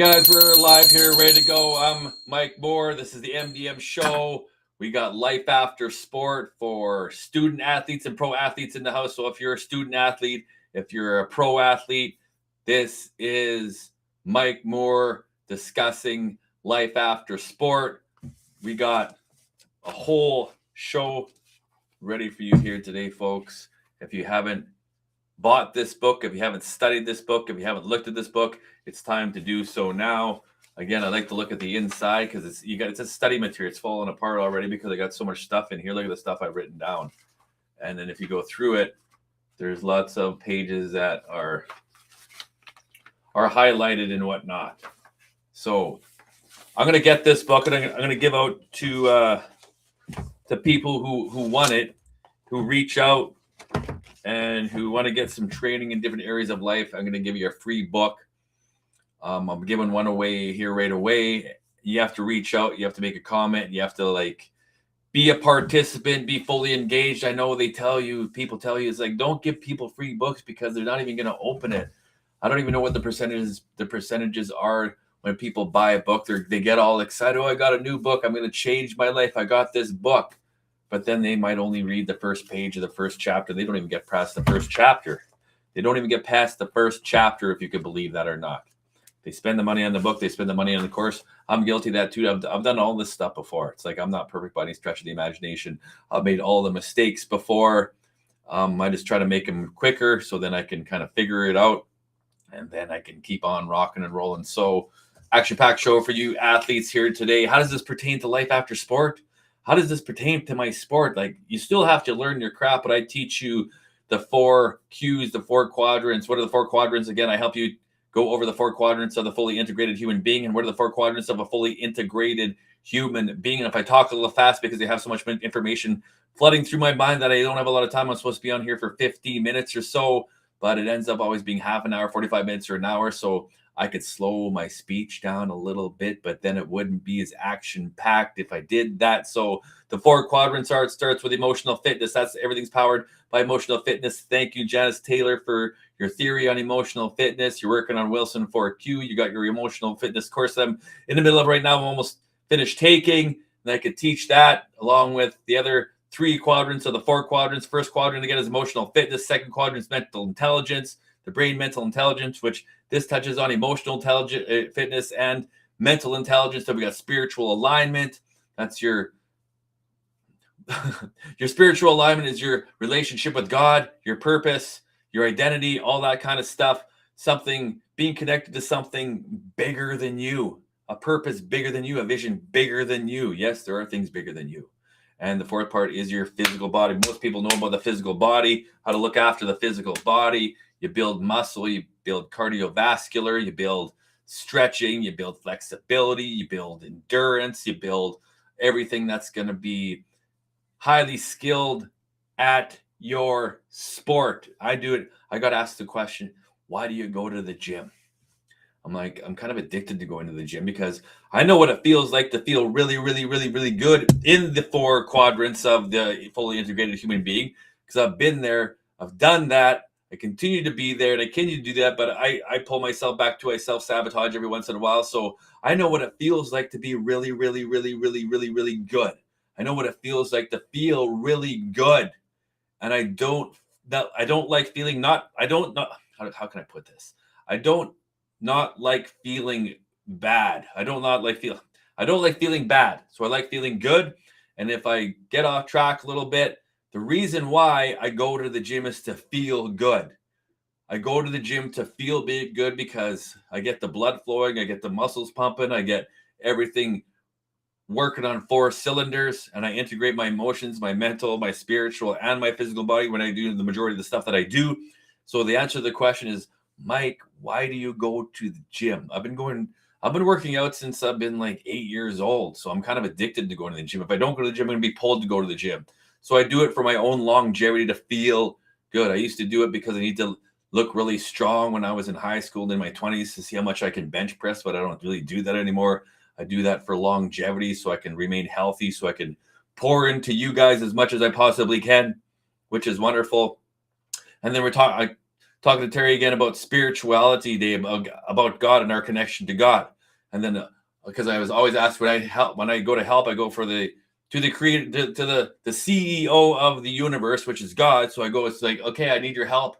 guys, we're live here, ready to go. I'm Mike Moore. This is the EmDeM Show. We got life after sport for student athletes and pro athletes in the house. So if you're a student athlete, if you're a pro athlete, this is Mike Moore discussing life after sport. We got a whole show ready for you here today, folks. If you haven't bought this book, if you haven't studied this book, if you haven't looked at this book, it's time to do so now. Again, I like to look at the inside because it's a study material. It's falling apart already because I got so much stuff in here. Look at the stuff I've written down. And then if you go through it, there's lots of pages that are highlighted and whatnot. So I'm going to get this book and I'm going to give out to people who want it, who reach out and who want to get some training in different areas of life. I'm going to give you a free book. I'm giving one away here right away. You have to reach out. You have to make a comment. You have to be a participant, be fully engaged. I know people tell you, it's like, don't give people free books because they're not even going to open it. I don't even know what the percentages are when people buy a book. They get all excited. Oh, I got a new book. I'm going to change my life. I got this book. But then they might only read the first page of the first chapter. They don't even get past the first chapter. They don't even get past the first chapter, if you could believe that or not. They spend the money on the book. They spend the money on the course. I'm guilty of that too. I've done all this stuff before. It's like I'm not perfect by any stretch of the imagination. I've made all the mistakes before. I just try to make them quicker so then I can kind of figure it out. And then I can keep on rocking and rolling. So action-packed show for you athletes here today. How does this pertain to life after sport? How does this pertain to my sport? You still have to learn your crap, but I teach you the 4 Qs, the 4 quadrants. What are the 4 quadrants? Again, I help you go over the 4 quadrants of the fully integrated human being. And what are the 4 quadrants of a fully integrated human being? And if I talk a little fast because they have so much information flooding through my mind that I don't have a lot of time, I'm supposed to be on here for 15 minutes or so, but it ends up always being half an hour, 45 minutes or an hour. So I could slow my speech down a little bit, but then it wouldn't be as action-packed if I did that. So the 4 quadrants are, it starts with emotional fitness. Everything's powered by emotional fitness. Thank you, Janice Taylor, for your theory on emotional fitness. You're working on Wilson 4Q. You got your emotional fitness course I'm in the middle of right now. I'm almost finished taking, and I could teach that along with the other 3 quadrants of the 4 quadrants. First quadrant, again, is emotional fitness. Second quadrant is mental intelligence, the brain mental intelligence, which this touches on emotional fitness and mental intelligence. So we got spiritual alignment. That's your spiritual alignment is your relationship with God, your purpose, your identity, all that kind of stuff. Being connected to something bigger than you, a purpose bigger than you, a vision bigger than you. Yes, there are things bigger than you. And the 4th part is your physical body. Most people know about the physical body, how to look after the physical body. You build muscle, you build cardiovascular, you build stretching, you build flexibility, you build endurance, you build everything that's going to be highly skilled at your sport. I do it. I got asked the question, why do you go to the gym? I'm kind of addicted to going to the gym because I know what it feels like to feel really, really, really, really good in the 4 quadrants of the fully integrated human being, because I've been there. I've done that. I continue to be there and I continue to do that, but I pull myself back to, I self-sabotage every once in a while. So I know what it feels like to be really, really, really, really, really, really good. I know what it feels like to feel really good. And I don't like feeling how can I put this? I don't not like feeling bad. I don't like feeling bad. So I like feeling good. And if I get off track a little bit, the reason why I go to the gym is to feel good. I go to the gym to feel good because I get the blood flowing, I get the muscles pumping, I get everything working on 4 cylinders, and I integrate my emotions, my mental, my spiritual, and my physical body when I do the majority of the stuff that I do. So the answer to the question is, Mike, why do you go to the gym? I've been working out since I've been 8 years old. So I'm kind of addicted to going to the gym. If I don't go to the gym, I'm going to be pulled to go to the gym. So I do it for my own longevity to feel good. I used to do it because I need to look really strong when I was in high school and in my 20s to see how much I can bench press, but I don't really do that anymore. I do that for longevity so I can remain healthy, so I can pour into you guys as much as I possibly can, which is wonderful. And then we're talking, talking to Terry again about spirituality day, about God and our connection to God. And then because I was always asked when I go to help, I go for the creator, to the CEO of the universe, which is God. So I go, it's like, okay, I need your help.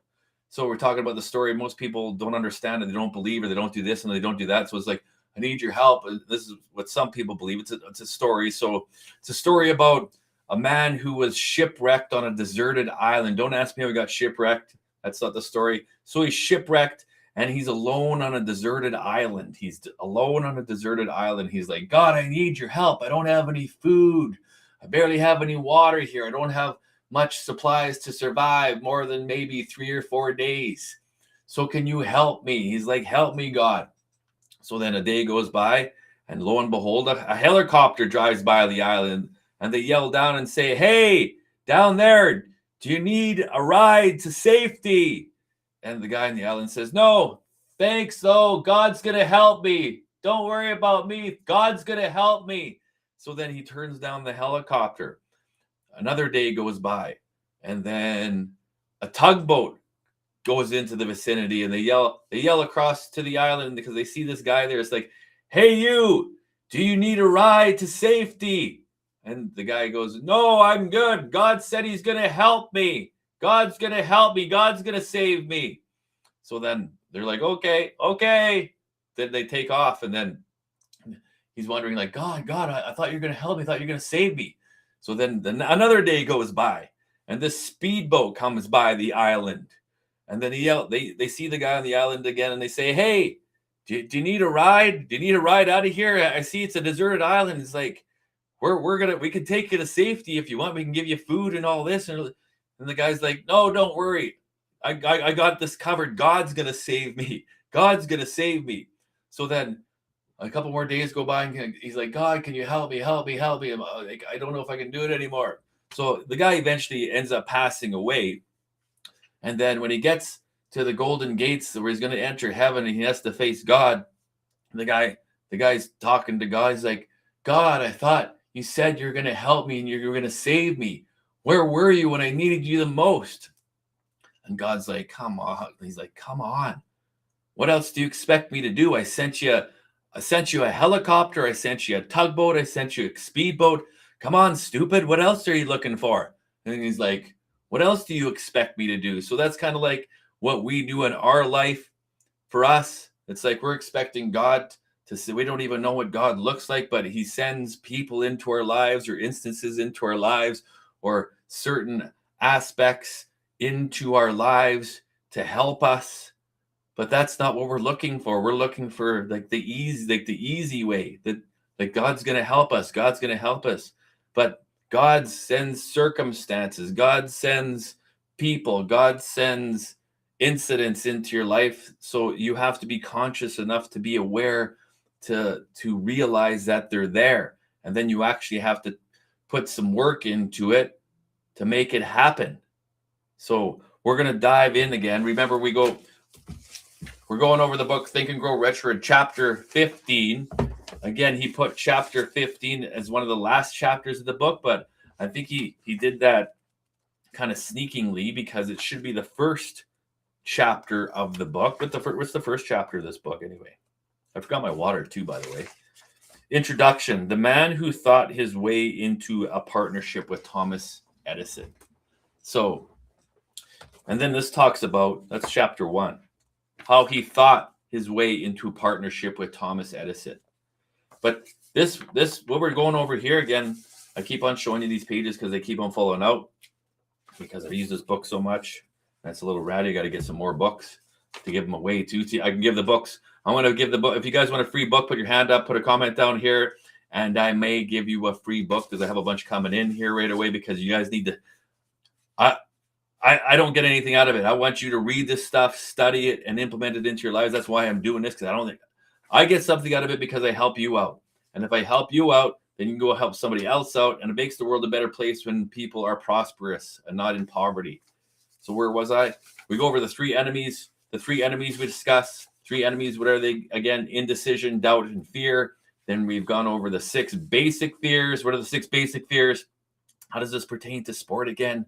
So we're talking about the story. Most people don't understand it. They don't believe, or they don't do this and they don't do that. So it's like, I need your help. This is what some people believe. It's a story. So it's a story about a man who was shipwrecked on a deserted island. Don't ask me how he got shipwrecked. That's not the story. So he's shipwrecked and he's alone on a deserted island. He's alone on a deserted island. He's like, God, I need your help. I don't have any food. I barely have any water here. I don't have much supplies to survive more than maybe 3 or 4 days. So can you help me? He's like, help me, God. So then a day goes by, and lo and behold, a helicopter drives by the island, and they yell down and say, hey, down there, do you need a ride to safety? And the guy on the island says, no, thanks, though. God's going to help me. Don't worry about me. God's going to help me. So then he turns down the helicopter. Another day goes by, and then a tugboat goes into the vicinity, and they yell across to the island because they see this guy there. It's like, hey, you, do you need a ride to safety? And the guy goes, no, I'm good. God said he's going to help me. God's going to help me. God's going to save me. So then they're like, okay. Then they take off, and then he's wondering like, God, I thought you were going to help me. I thought you were going to save me. So then another day goes by, and this speedboat comes by the island. And then they see the guy on the island again, and they say, hey, do you need a ride? Do you need a ride out of here? I see it's a deserted island. It's like, we can take you to safety if you want. We can give you food and all this. And the guy's like, no, don't worry. I got this covered. God's going to save me. God's going to save me. So then a couple more days go by, and he's like, God, can you help me? Help me. I'm like, I don't know if I can do it anymore. So the guy eventually ends up passing away. And then when he gets to the golden gates where he's going to enter heaven and he has to face God, the guy's talking to God. He's like, God, I thought you said you're going to help me and you're going to save me. Where were you when I needed you the most? And God's like, come on. He's like, come on. What else do you expect me to do? I sent you a helicopter. I sent you a tugboat. I sent you a speedboat. Come on, stupid. What else are you looking for? And he's like, what else do you expect me to do? So that's kind of like what we do in our life. For us, it's like we're expecting God to say, we don't even know what God looks like, but he sends people into our lives or instances into our lives or certain aspects into our lives to help us. But that's not what we're looking for. We're looking for like the easy way that God's going to help us. God's going to help us. But God sends circumstances. God sends people. God sends incidents into your life. So you have to be conscious enough to be aware to realize that they're there. And then you actually have to put some work into it to make it happen. So we're going to dive in again. Remember, we're going over the book Think and Grow Rich. We're in chapter 15. Again, he put chapter 15 as one of the last chapters of the book, but I think he did that kind of sneakingly because it should be the first chapter of the book. But what's the first chapter of this book anyway? I forgot my water too, by the way. Introduction: The man who thought his way into a partnership with Thomas Edison. So, and then this talks about, that's chapter 1, how he thought his way into a partnership with Thomas Edison. But this what we're going over here again, I keep on showing you these pages because they keep on falling out because I've used this book so much. That's a little ratty. I got to get some more books to give them away too. See, I can give the books. I'm going to give the book. If you guys want a free book, put your hand up, put a comment down here, and I may give you a free book because I have a bunch coming in here right away because you guys need to. I don't get anything out of it. I want you to read this stuff, study it, and implement it into your lives. That's why I'm doing this, because I get something out of it because I help you out. And if I help you out, then you can go help somebody else out, and it makes the world a better place when people are prosperous and not in poverty. So where was I? We go over the 3 enemies. The 3 enemies we discuss. 3 enemies, what are they? Again, indecision, doubt, and fear. Then we've gone over the 6 basic fears. What are the 6 basic fears? How does this pertain to sport again?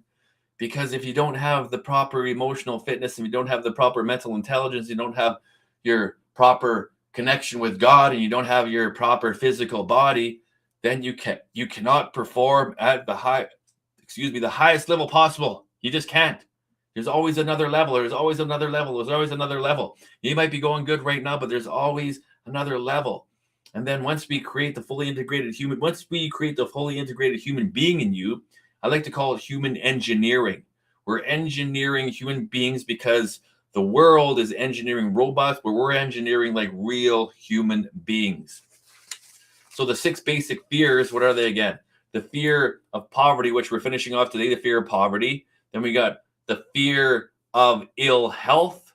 Because if you don't have the proper emotional fitness, and you don't have the proper mental intelligence, you don't have your proper connection with God, and you don't have your proper physical body, then you cannot perform at the highest level possible. You just can't. There's always another level. There's always another level. There's always another level. You might be going good right now, but there's always another level. And then once we create the fully integrated human being in you, I like to call it human engineering. We're engineering human beings because the world is engineering robots, but we're engineering like real human beings. So the 6 basic fears, what are they again? The fear of poverty, which we're finishing off today, the fear of poverty. Then we got the fear of ill health.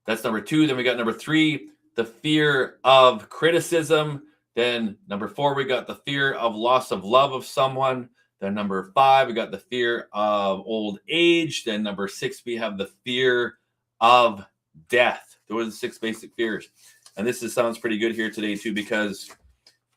That's number 2. Then we got number 3, the fear of criticism. Then number 4, we got the fear of loss of love of someone. Then number 5, we got the fear of old age. Then number 6, we have the fear of death. Those are the 6 basic fears. And this sounds pretty good here today too, because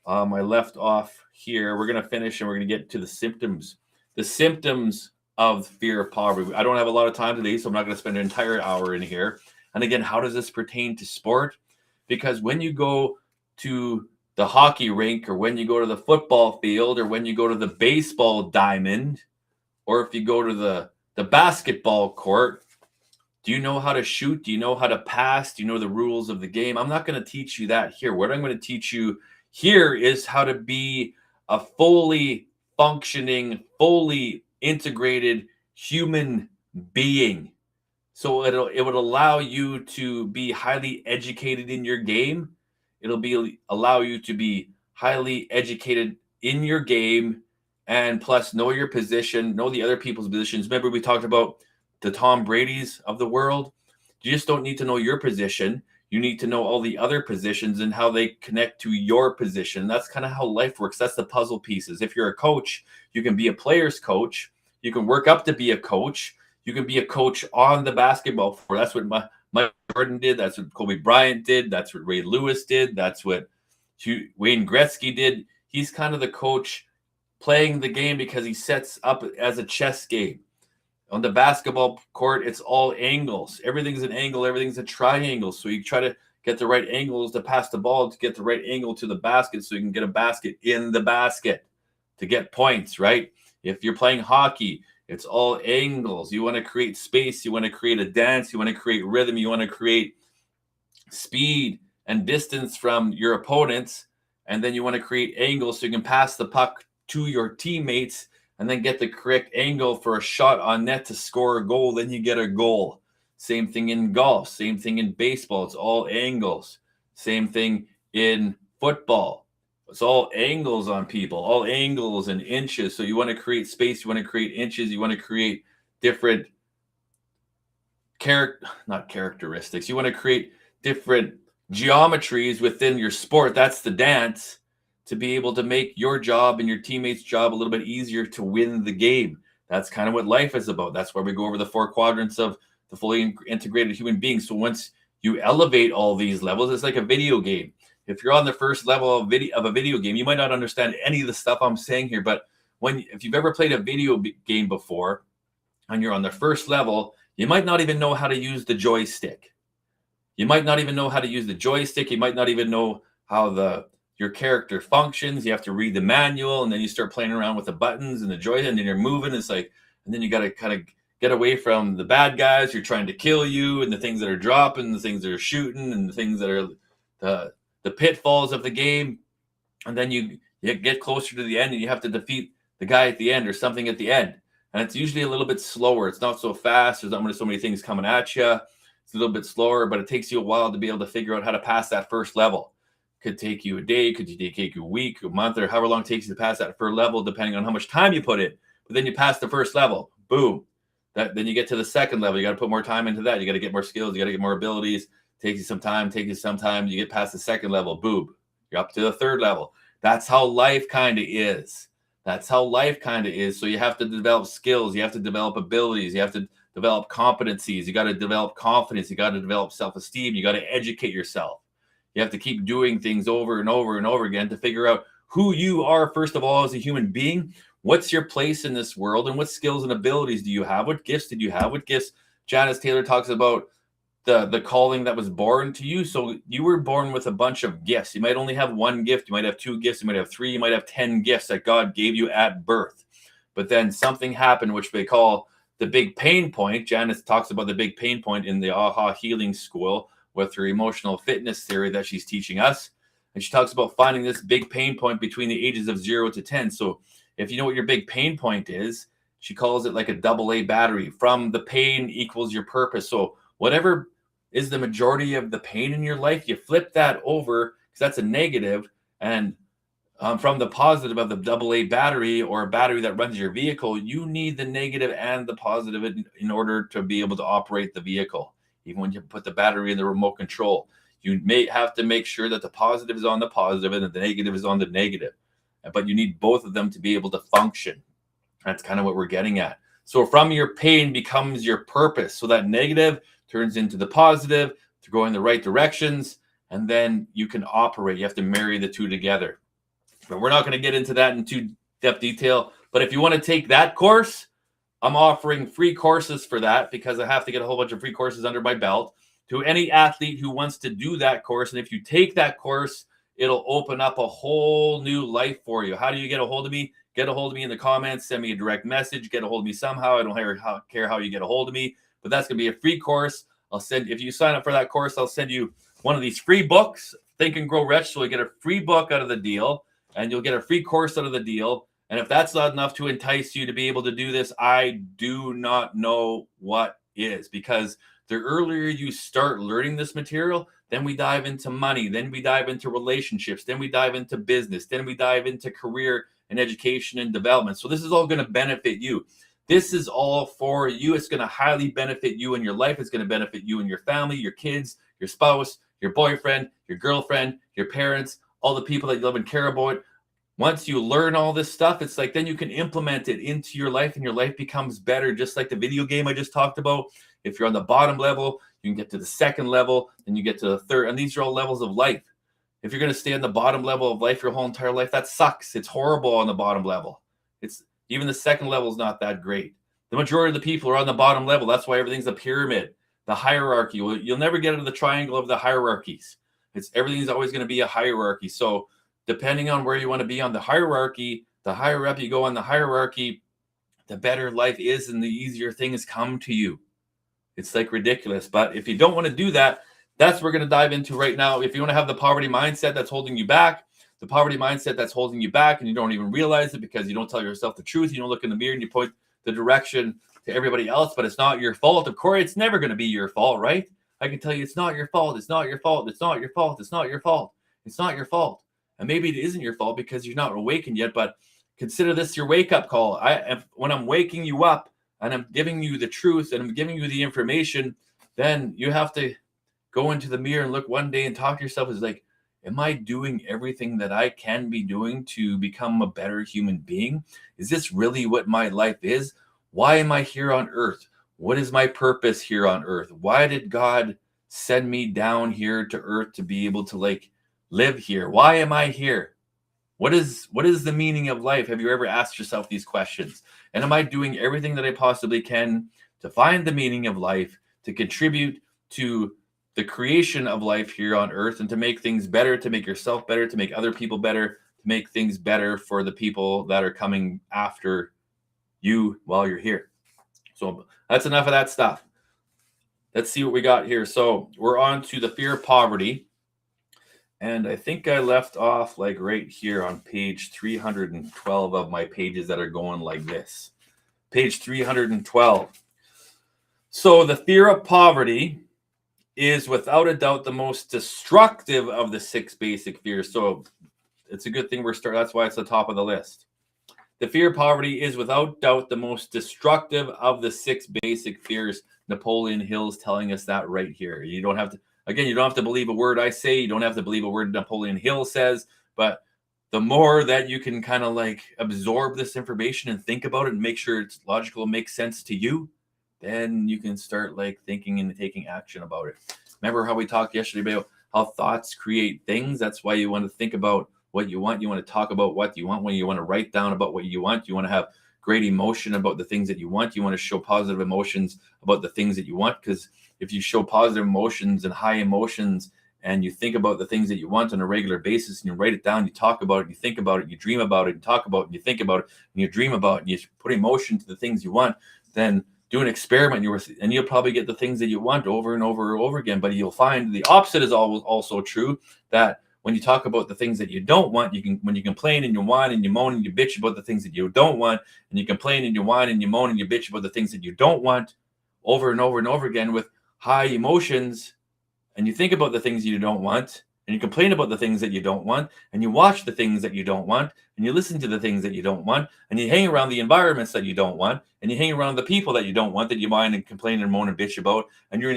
I left off here. We're going to finish and we're going to get to the symptoms. The symptoms of fear of poverty. I don't have a lot of time today, so I'm not going to spend an entire hour in here. And again, how does this pertain to sport? Because when you go to the hockey rink, or when you go to the football field, or when you go to the baseball diamond, or if you go to the basketball court, do you know how to shoot? Do you know how to pass? Do you know the rules of the game? I'm not going to teach you that here. What I'm going to teach you here is how to be a fully functioning, fully integrated human being. So it would allow you to be highly educated in your game. Allow you to be highly educated in your game, and plus know your position, know the other people's positions. Remember, we talked about the Tom Brady's of the world. You just don't need to know your position. You need to know all the other positions and how they connect to your position. That's kind of how life works. That's the puzzle pieces. If you're a coach, you can be a player's coach. You can work up to be a coach. You can be a coach on the basketball floor. That's what Mike Jordan did. That's what Kobe Bryant did. That's what Ray Lewis did. That's what Wayne Gretzky did. He's kind of the coach playing the game because he sets up as a chess game. On the basketball court, it's all angles. Everything's an angle. Everything's a triangle. So you try to get the right angles to pass the ball, to get the right angle to the basket, so you can get a basket in the basket to get points, right? If you're playing hockey, it's all angles. You want to create space. You want to create a dance. You want to create rhythm. You want to create speed and distance from your opponents. And then you want to create angles so you can pass the puck to your teammates and then get the correct angle for a shot on net to score a goal. Then you get a goal. Same thing in golf. Same thing in baseball. It's all angles. Same thing in football. It's all angles on people, all angles and inches. So you want to create space. You want to create inches. You want to create different not characteristics. You want to create different geometries within your sport. That's the dance, to be able to make your job and your teammates' job a little bit easier to win the game. That's kind of what life is about. That's why we go over the 4 quadrants of the fully integrated human being. So once you elevate all these levels, it's like a video game. If you're on the first level of a video game, you might not understand any of the stuff I'm saying here, but if you've ever played a video game before and you're on the first level, you might not even know how to use the joystick. You might not even know how to use the joystick. You might not even know how your character functions. You have to read the manual, and then you start playing around with the buttons and the joystick, and then you're moving. It's like, and then you got to kind of get away from the bad guys who are trying to kill you, and the things that are dropping, the things that are shooting, and the things that are the pitfalls of the game. And then you get closer to the end, and you have to defeat the guy at the end or something at the end. And it's usually a little bit slower. It's not so fast. There's not so many things coming at you. It's a little bit slower, but it takes you a while to be able to figure out how to pass that first level. Could take you a day, could take you a week, a month, or however long it takes you to pass that first level, depending on how much time you put in. But then you pass the first level, boom. Then you get to the second level. You got to put more time into that. You got to get more skills. You got to get more abilities. Takes you some time. You get past the second level, boom. You're up to the third level. That's how life kind of is. So you have to develop skills. You have to develop abilities. You have to develop competencies. You got to develop confidence. You got to develop self-esteem. You got to educate yourself. You have to keep doing things over and over and over again to figure out who you are, first of all, as a human being, What's your place in this world, and what skills and abilities do you have? What gifts did you have? What gifts? Janice Taylor talks about the calling that was born to you. So you were born with a bunch of gifts. You might only have one gift. You might have 2 gifts. You might have 3. You might have 10 gifts that God gave you at birth. But then something happened, which they call the big pain point. Janice talks about the big pain point in the AHA Healing School with her emotional fitness theory that she's teaching us. And she talks about finding this big pain point between the ages of 0 to 10. So if you know what your big pain point is, she calls it like a AA battery. From the pain equals your purpose. So whatever is the majority of the pain in your life, you flip that over because that's a negative. And from the positive of the AA battery, or a battery that runs your vehicle, you need the negative and the positive in order to be able to operate the vehicle. Even when you put the battery in the remote control, you may have to make sure that the positive is on the positive and that the negative is on the negative. But you need both of them to be able to function. That's kind of what we're getting at. So from your pain becomes your purpose. So that negative turns into the positive to go in the right directions, and then you can operate. You have to marry the two together. But we're not going to get into that in too depth detail. But if you want to take that course, I'm offering free courses for that, because I have to get a whole bunch of free courses under my belt to any athlete who wants to do that course. And if you take that course, it'll open up a whole new life for you. How do you get a hold of me? Get a hold of me in the comments. Send me a direct message. Get a hold of me somehow. I don't care how you get a hold of me, but that's going to be a free course. If you sign up for that course, I'll send you one of these free books, Think and Grow Rich. So you get a free book out of the deal, and you'll get a free course out of the deal. And if that's not enough to entice you to be able to do this, I do not know what is, because the earlier you start learning this material, then we dive into money, then we dive into relationships, then we dive into business, then we dive into career and education and development. So this is all going to benefit you. This is all for you. It's going to highly benefit you in your life. It's going to benefit you and your family, your kids, your spouse, your boyfriend, your girlfriend, your parents, all the people that you love and care about. Once you learn all this stuff, it's like then you can implement it into your life, and your life becomes better. Just like the video game I just talked about. If you're on the bottom level, you can get to the second level, then you get to the third. And these are all levels of life. If you're going to stay on the bottom level of life your whole entire life, that sucks. It's horrible on the bottom level. It's even the second level is not that great. The majority of the people are on the bottom level. That's why everything's a pyramid. The hierarchy. You'll never get into the triangle of the hierarchies. Everything's always going to be a hierarchy. So depending on where you want to be on the hierarchy, the higher up you go on the hierarchy, the better life is and the easier things come to you. It's like ridiculous. But if you don't want to do that, that's what we're going to dive into right now. If you want to have the poverty mindset that's holding you back, the poverty mindset that's holding you back, and you don't even realize it because you don't tell yourself the truth. You don't look in the mirror and you point the direction to everybody else, but it's not your fault. Of course, it's never going to be your fault, right? I can tell you it's not your fault. It's not your fault. It's not your fault. It's not your fault. It's not your fault. And maybe it isn't your fault because you're not awakened yet, but consider this your wake-up call. When I'm waking you up and I'm giving you the truth and I'm giving you the information, then you have to go into the mirror and look one day and talk to yourself. It's like, am I doing everything that I can be doing to become a better human being? Is this really what my life is? Why am I here on earth? What is my purpose here on earth? Why did God send me down here to earth to be able to live here? Why am I here? What is the meaning of life? Have you ever asked yourself these questions? And am I doing everything that I possibly can to find the meaning of life, to contribute to the creation of life here on earth, and to make things better, to make yourself better, to make other people better, to make things better for the people that are coming after you while you're here? So that's enough of that stuff. Let's see what we got here. So we're on to the fear of poverty. And I think I left off right here on page 312 of my pages that are going like this. Page 312. So the fear of poverty is without a doubt the most destructive of the 6 basic fears. So it's a good thing we're starting. That's why it's the top of the list. The fear of poverty is without doubt the most destructive of the 6 basic fears. Napoleon Hill is telling us that right here. You don't have to believe a word I say. You don't have to believe a word Napoleon Hill says. But the more that you can kind of absorb this information and think about it and make sure it's logical and makes sense to you, then you can start thinking and taking action about it. Remember how we talked yesterday about how thoughts create things? That's why you want to think about what you want. You want to talk about what you want. When you want to write down about what you want. You want to have great emotion about the things that you want. You want to show positive emotions about the things that you want. Because if you show positive emotions and high emotions, and you think about the things that you want on a regular basis, and you write it down, you talk about it, you think about it, you dream about it, you talk about it, and you think about it, and you dream about it, and you put emotion to the things you want, then do an experiment, and you'll probably get the things that you want over and over and over again. But you'll find the opposite is also true, that when you talk about the things that you don't want, when you complain and you whine and you moan and you bitch about the things that you don't want, and you complain and you whine and you moan and you bitch about the things that you don't want over and over and over again with high emotions, and you think about the things you don't want, and you complain about the things that you don't want, and you watch the things that you don't want, and you listen to the things that you don't want, and you hang around the environments that you don't want, and you hang around the people that you don't want, that you whine and complain and moan and bitch about, and you're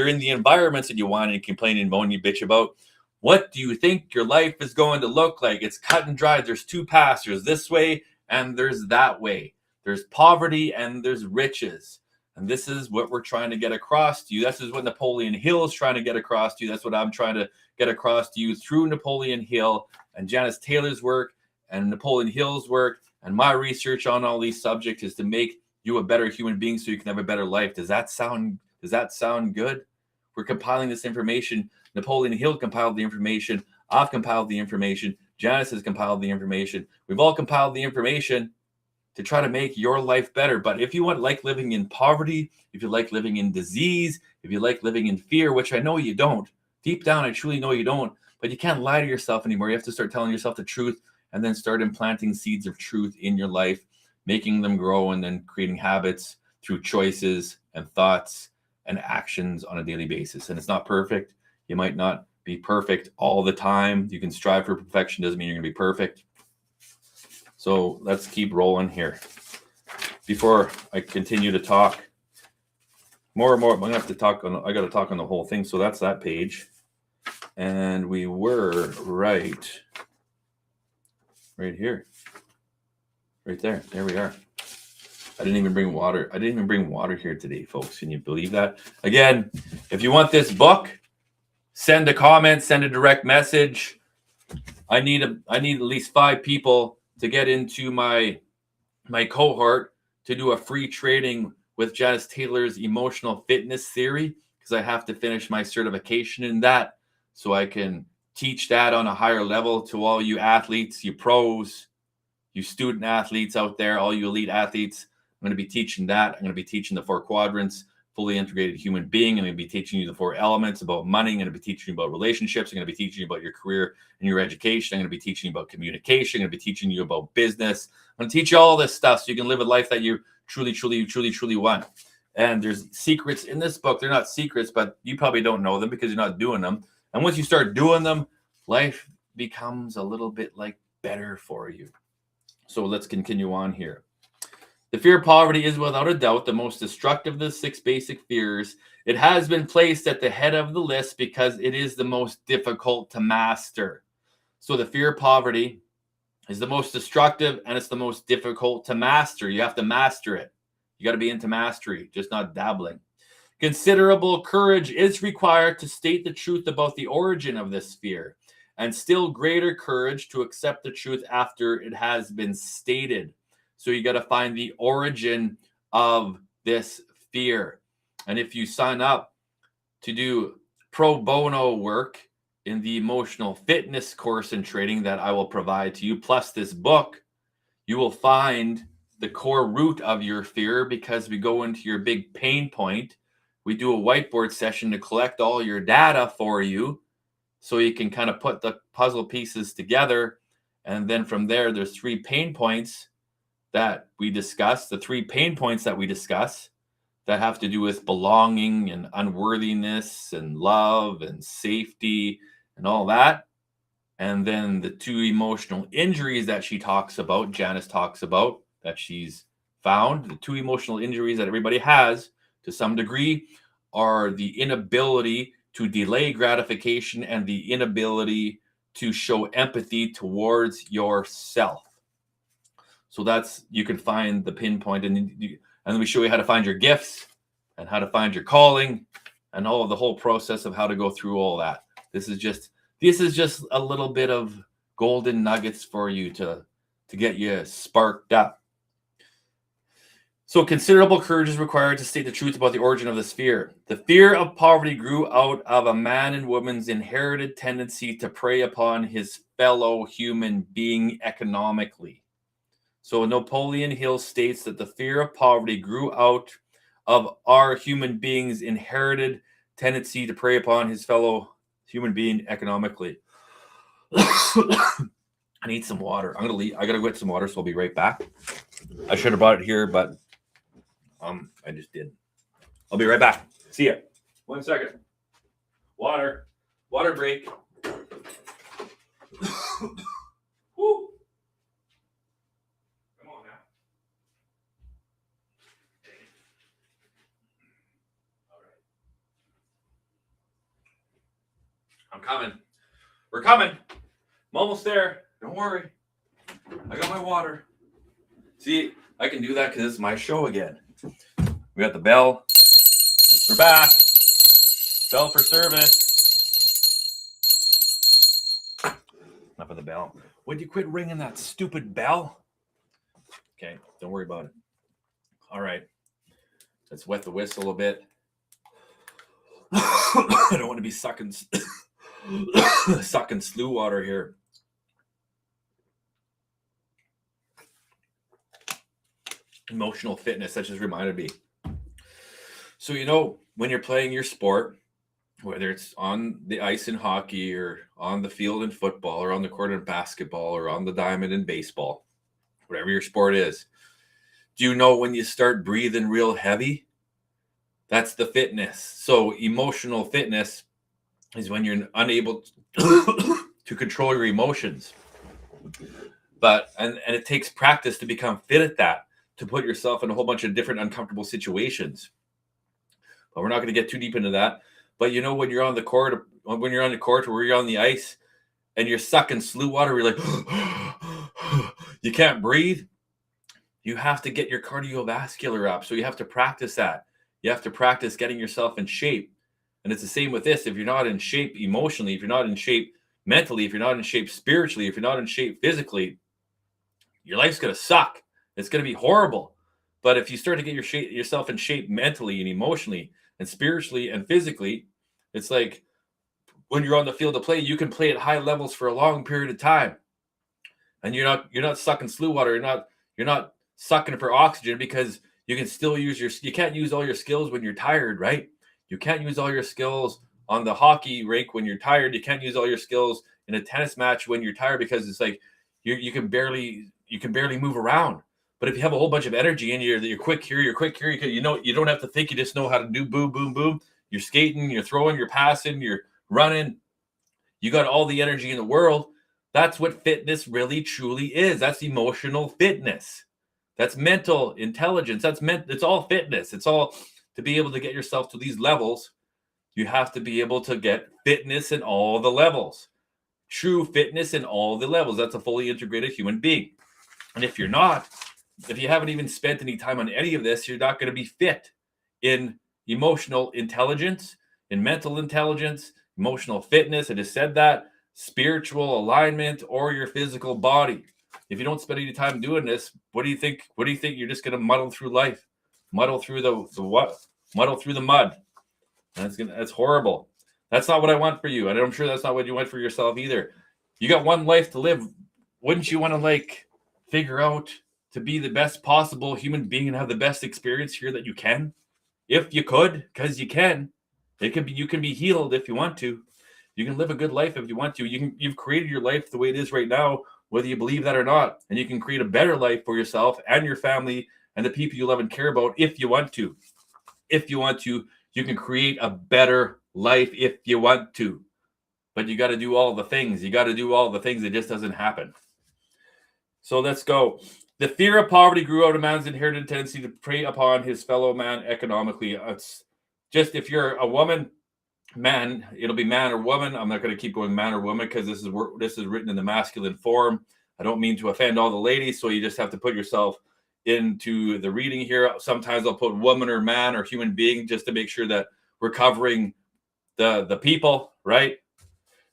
in the environments that you whine and complain and moan and you bitch about. What do you think your life is going to look like? It's cut and dry. There's two paths. There's this way and there's that way. There's poverty and there's riches. And this is what we're trying to get across to you. This is what Napoleon Hill is trying to get across to you. That's what I'm trying to get across to you through Napoleon Hill and Janice Taylor's work and Napoleon Hill's work and my research on all these subjects is to make you a better human being so you can have a better life. Does that sound good? We're compiling this information. Napoleon Hill compiled the information. I've compiled the information. Janice has compiled the information. We've all compiled the information to try to make your life better. But if you like living in poverty, if you like living in disease, if you like living in fear, which I know you don't, deep down I truly know you don't, but you can't lie to yourself anymore. You have to start telling yourself the truth and then start implanting seeds of truth in your life, making them grow, and then creating habits through choices and thoughts and actions on a daily basis. And it's not perfect. You might not be perfect all the time. You can strive for perfection. Doesn't mean you're going to be perfect. So let's keep rolling here. Before I continue to talk more and more, I'm going to have to talk on, I got to talk on the whole thing. So that's that page. And we were right here. Right there. There we are. I didn't even bring water. I didn't even bring water here today, folks. Can you believe that? Again, if you want this book, send a comment, send a direct message. I need at least 5 people to get into my cohort to do a free training with Janice Taylor's emotional fitness theory, because I have to finish my certification in that so I can teach that on a higher level to all you athletes, you pros, you student athletes out there, all you elite athletes. I'm going to be teaching that. I'm going to be teaching the 4 quadrants, fully integrated human being. I'm going to be teaching you the 4 elements about money. I'm going to be teaching you about relationships. I'm going to be teaching you about your career and your education. I'm going to be teaching you about communication. I'm going to be teaching you about business. I'm going to teach you all this stuff so you can live a life that you truly want. And there's secrets in this book. They're not secrets, but you probably don't know them because you're not doing them. And once you start doing them, life becomes a little bit like better for you. So let's continue on here. The fear of poverty is without a doubt the most destructive of the 6 basic fears. It has been placed at the head of the list because it is the most difficult to master. So the fear of poverty is the most destructive and it's the most difficult to master. You have to master it. You got to be into mastery, just not dabbling. Considerable courage is required to state the truth about the origin of this fear, and still greater courage to accept the truth after it has been stated. So you got to find the origin of this fear. And if you sign up to do pro bono work in the emotional fitness course and training that I will provide to you, plus this book, you will find the core root of your fear, because we go into your big pain point. We do a whiteboard session to collect all your data for you so you can kind of put the puzzle pieces together. And then from there, there's 3 pain points that we discuss, the 3 pain points that we discuss that have to do with belonging and unworthiness and love and safety and all that. And then the 2 emotional injuries that she talks about, Janice talks about, that she's found. The 2 emotional injuries that everybody has to some degree are the inability to delay gratification and the inability to show empathy towards yourself. So that's, you can find the pinpoint, and then we show you how to find your gifts and how to find your calling and all of the whole process of how to go through all that. This is just a little bit of golden nuggets for you to get you sparked up. So considerable courage is required to state the truth about the origin of this fear. The fear of poverty grew out of a man and woman's inherited tendency to prey upon his fellow human being economically. So Napoleon Hill states that the fear of poverty grew out of our human being's inherited tendency to prey upon his fellow human being economically. I need some water. I'm gonna leave. I gotta go get some water, so I'll be right back. I should have brought it here, but I just didn't. I'll be right back. See ya. 1 second. Water break. Woo. Come on now. All right. I'm coming. We're coming. I'm almost there. Don't worry. I got my water. See, I can do that because it's my show again. We got the bell. We're back. Bell for service. Enough of the bell. Would you quit ringing that stupid bell? Okay, don't worry about it. All right. Let's wet the whistle a bit. I don't want to be sucking slew water here. Emotional fitness, that just reminded me. So, when you're playing your sport, whether it's on the ice in hockey or on the field in football or on the court in basketball or on the diamond in baseball, whatever your sport is, do you know when you start breathing real heavy? That's the fitness. So emotional fitness is when you're unable to control your emotions. But and it takes practice to become fit at that, to put yourself in a whole bunch of different uncomfortable situations. But we're not going to get too deep into that. But when you're on the court, or when you're on the ice and you're sucking slew water, you're like, you can't breathe. You have to get your cardiovascular up. So you have to practice that. You have to practice getting yourself in shape. And it's the same with this. If you're not in shape emotionally, if you're not in shape mentally, if you're not in shape spiritually, if you're not in shape physically, your life's going to suck. It's going to be horrible. But if you start to get yourself in shape mentally and emotionally and spiritually and physically, it's like when you're on the field of play, you can play at high levels for a long period of time. And you're not sucking slew water. You're not sucking for oxygen, because you can still you can't use all your skills when you're tired, right? You can't use all your skills on the hockey rink when you're tired. You can't use all your skills in a tennis match when you're tired, because it's like you can barely move around. But if you have a whole bunch of energy and you're quick here, you don't have to think. You just know how to do boom, boom, boom. You're skating, you're throwing, you're passing, you're running. You got all the energy in the world. That's what fitness really, truly is. That's emotional fitness. That's mental intelligence. It's all fitness. It's all to be able to get yourself to these levels. You have to be able to get fitness in all the levels. True fitness in all the levels. That's a fully integrated human being. And if you haven't even spent any time on any of this, you're not going to be fit in emotional intelligence, in mental intelligence, emotional fitness. I just said that. Spiritual alignment, or your physical body. If you don't spend any time doing this, what do you think? What do you think? You're just going to muddle through life, muddle through muddle through the mud. That's horrible. That's not what I want for you, and I'm sure that's not what you want for yourself either. You got one life to live. Wouldn't you want to figure out to be the best possible human being and have the best experience here that you can? If you could, because you can. You can be healed if you want to. You can live a good life if you want to. You've created your life the way it is right now, whether you believe that or not. And you can create a better life for yourself and your family and the people you love and care about if you want to. If you want to, you can create a better life if you want to. But you got to do all the things. It just doesn't happen. So let's go. The fear of poverty grew out of man's inherited tendency to prey upon his fellow man economically. It's just, if you're a woman, man, it'll be man or woman. I'm not going to keep going man or woman, because this is written in the masculine form. I don't mean to offend all the ladies, so you just have to put yourself into the reading here. Sometimes I'll put woman or man or human being, just to make sure that we're covering the people, right?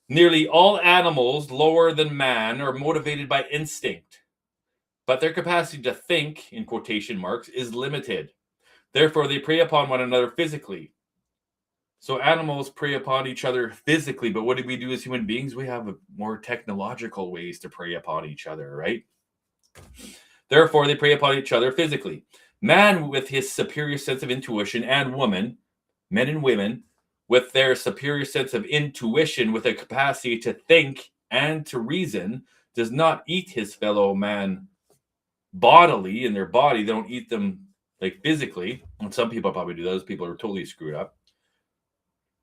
Nearly all animals lower than man are motivated by instinct, but their capacity to think, in quotation marks, is limited. Therefore, they prey upon one another physically. So animals prey upon each other physically, but what do we do as human beings? We have more technological ways to prey upon each other, right? Therefore, they prey upon each other physically. Man, with his superior sense of intuition, and woman, men and women, with their superior sense of intuition, with a capacity to think and to reason, does not eat his fellow man bodily in their body. They don't eat them like physically. And some people probably do. Those people are totally screwed up.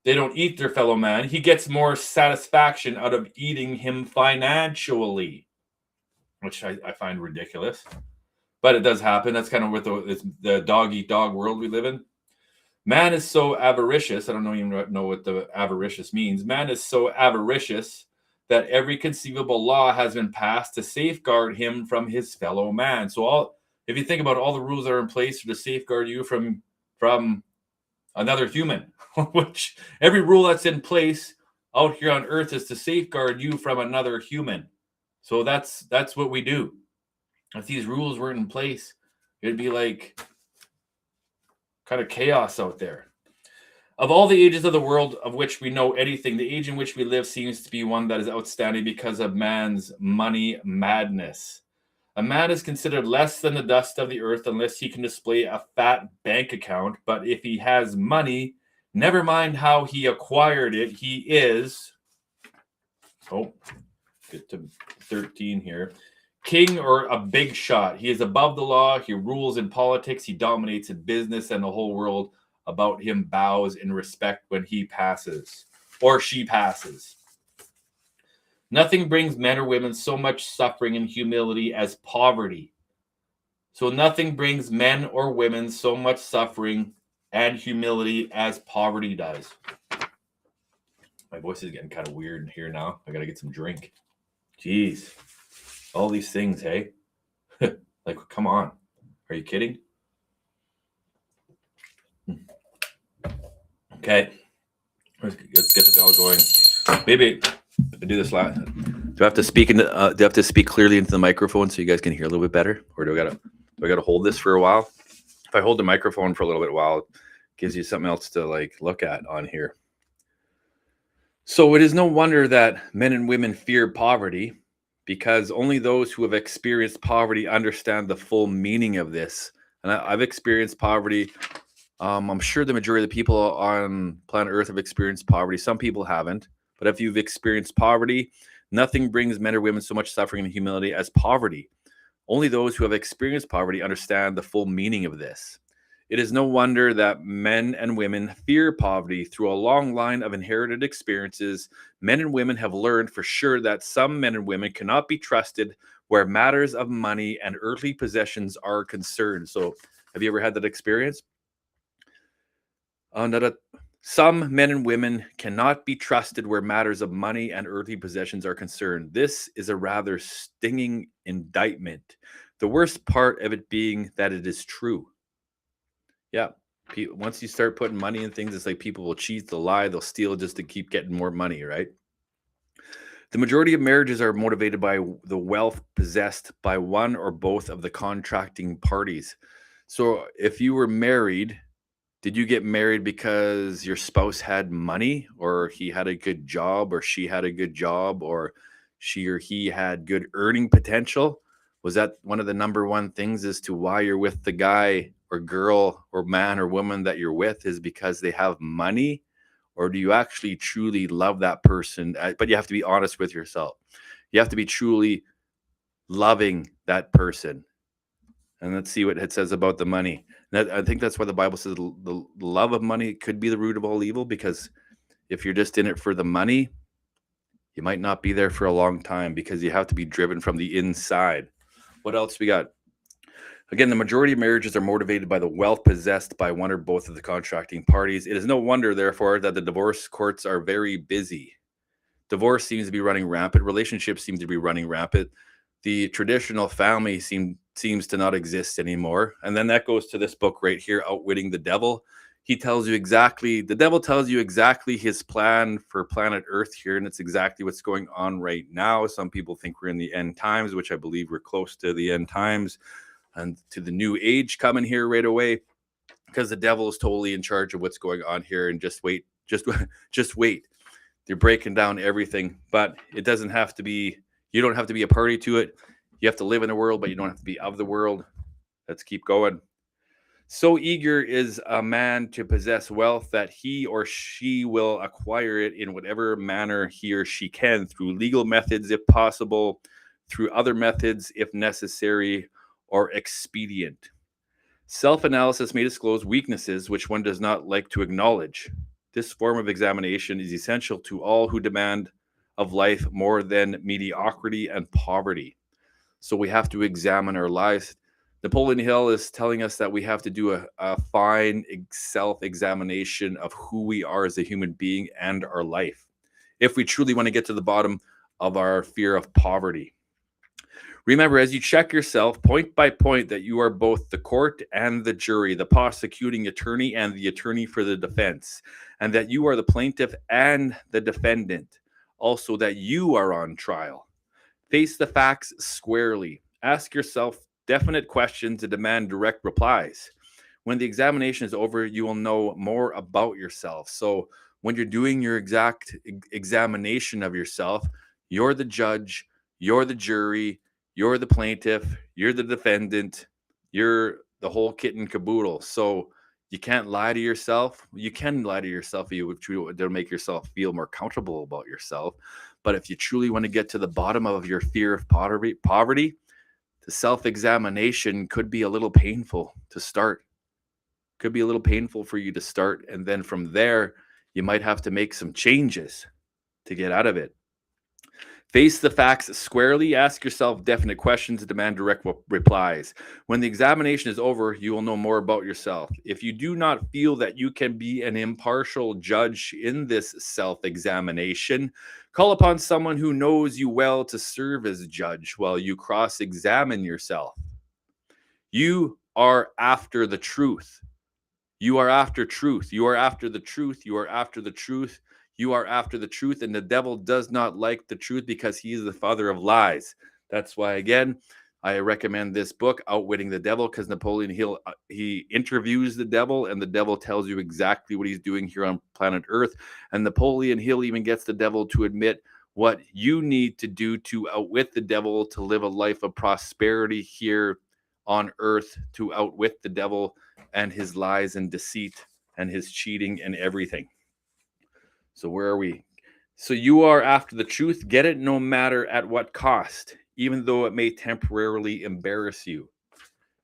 They don't eat their fellow man. He gets more satisfaction out of eating him financially, which I find ridiculous. But it does happen. That's kind of what the dog eat dog world we live in. Man is so avaricious. I don't even know what the avaricious means. Man is so avaricious that every conceivable law has been passed to safeguard him from his fellow man. So if you think about all the rules that are in place to safeguard you from another human, which every rule that's in place out here on earth is to safeguard you from another human. So that's what we do. If these rules weren't in place, it'd be like kind of chaos out there. Of all the ages of the world of which we know anything, the age in which we live seems to be one that is outstanding because of man's money madness. A man is considered less than the dust of the earth unless he can display a fat bank account. But if he has money, never mind how he acquired it, he is, get to 13 here, king or a big shot. He is above the law. He rules in politics. He dominates in business, and the whole world about him bows in respect when he passes or she passes. Nothing brings men or women so much suffering and humility as poverty. So nothing brings men or women so much suffering and humility as poverty does. My voice is getting kind of weird here now. I got to get some drink. Jeez. All these things, hey? Like, come on. Are you kidding? Okay. Let's get the bell going. Maybe I do this last. Do I have to speak do I have to speak clearly into the microphone so you guys can hear a little bit better, or do I gotta hold this for a while? If I hold the microphone for a little bit while, it gives you something else to like look at on here. So it is no wonder that men and women fear poverty, because only those who have experienced poverty understand the full meaning of this. And I've experienced poverty. I'm sure the majority of the people on planet Earth have experienced poverty. Some people haven't. But if you've experienced poverty, nothing brings men or women so much suffering and humility as poverty. Only those who have experienced poverty understand the full meaning of this. It is no wonder that men and women fear poverty. Through a long line of inherited experiences, men and women have learned for sure that some men and women cannot be trusted where matters of money and earthly possessions are concerned. So have you ever had that experience? Some men and women cannot be trusted where matters of money and earthly possessions are concerned. This is a rather stinging indictment. The worst part of it being that it is true. Yeah. Once you start putting money in things, it's like people will cheat, they'll lie, they'll steal just to keep getting more money, right? The majority of marriages are motivated by the wealth possessed by one or both of the contracting parties. So if you were married, did you get married because your spouse had money, or he had a good job, or she had a good job, or she or he had good earning potential? Was that one of the number one things as to why you're with the guy or girl or man or woman that you're with, is because they have money? Or do you actually truly love that person? But you have to be honest with yourself. You have to be truly loving that person. And let's see what it says about the money. I think that's why the Bible says the love of money could be the root of all evil, because if you're just in it for the money, you might not be there for a long time, because you have to be driven from the inside. What else we got? Again, the majority of marriages are motivated by the wealth possessed by one or both of the contracting parties. It is no wonder, therefore, that the divorce courts are very busy. Divorce seems to be running rampant. Relationships seem to be running rampant. The traditional family seems to not exist anymore. And then that goes to this book right here, Outwitting the Devil. the devil tells you exactly his plan for planet Earth here, and it's exactly what's going on right now. Some people think we're in the end times, which I believe we're close to the end times and to the new age coming here right away, because the devil is totally in charge of what's going on here. And just wait, just wait. They're breaking down everything, but it doesn't have to be, you don't have to be a party to it. You have to live in the world, but you don't have to be of the world. Let's keep going. So eager is a man to possess wealth that he or she will acquire it in whatever manner he or she can, through legal methods if possible, through other methods if necessary or expedient. Self-analysis may disclose weaknesses which one does not like to acknowledge. This form of examination is essential to all who demand of life more than mediocrity and poverty. So we have to examine our lives. Napoleon Hill is telling us that we have to do a fine self-examination of who we are as a human being and our life, if we truly want to get to the bottom of our fear of poverty. Remember, as you check yourself point by point, that you are both the court and the jury, the prosecuting attorney and the attorney for the defense, and that you are the plaintiff and the defendant. Also, that you are on trial. Face the facts squarely. Ask yourself definite questions and demand direct replies. When the examination is over, you will know more about yourself. So when you're doing your exact examination of yourself, you're the judge, you're the jury, you're the plaintiff, you're the defendant, you're the whole kit and caboodle. So you can't lie to yourself. You can lie to yourself if you to make yourself feel more comfortable about yourself. But if you truly want to get to the bottom of your fear of poverty, the self-examination could be a little painful to start. Could be a little painful for you to start. And then from there, you might have to make some changes to get out of it. Face the facts squarely. Ask yourself definite questions and demand direct replies. When the examination is over, you will know more about yourself. If you do not feel that you can be an impartial judge in this self-examination, call upon someone who knows you well to serve as judge while you cross-examine yourself. You are after the truth. You are after truth. You are after the truth. You are after the truth. You are after the truth, and the devil does not like the truth because he is the father of lies. That's why, again, I recommend this book, Outwitting the Devil, because Napoleon Hill, he interviews the devil, and the devil tells you exactly what he's doing here on planet Earth. And Napoleon Hill even gets the devil to admit what you need to do to outwit the devil, to live a life of prosperity here on Earth, to outwit the devil and his lies and deceit and his cheating and everything. So where are we? So you are after the truth. Get it no matter at what cost, even though it may temporarily embarrass you.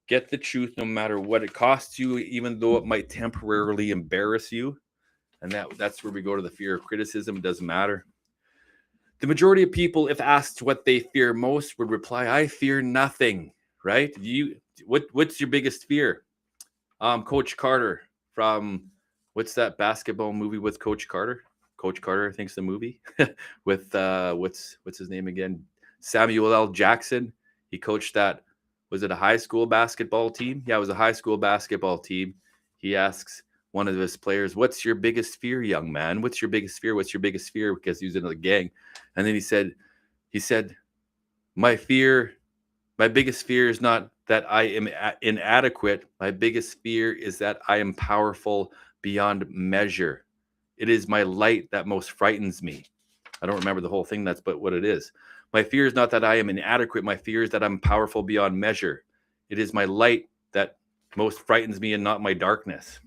Get the truth no matter what it costs you, even though it might temporarily embarrass you. And that's where we go to the fear of criticism. It doesn't matter. The majority of people, if asked what they fear most, would reply, I fear nothing, right? What's your biggest fear? Coach Carter from, what's that basketball movie with Coach Carter? Coach Carter, I think, is the movie with what's his name again? Samuel L. Jackson. He coached that. Was it a high school basketball team? Yeah, it was a high school basketball team. He asks one of his players, "What's your biggest fear, young man? What's your biggest fear? What's your biggest fear?" Because he was in a gang. And then he said, my biggest fear is not that I am inadequate. My biggest fear is that I am powerful beyond measure. It is my light that most frightens me. I don't remember the whole thing. That's but what it is. My fear is not that I am inadequate. My fear is that I'm powerful beyond measure. It is my light that most frightens me and not my darkness.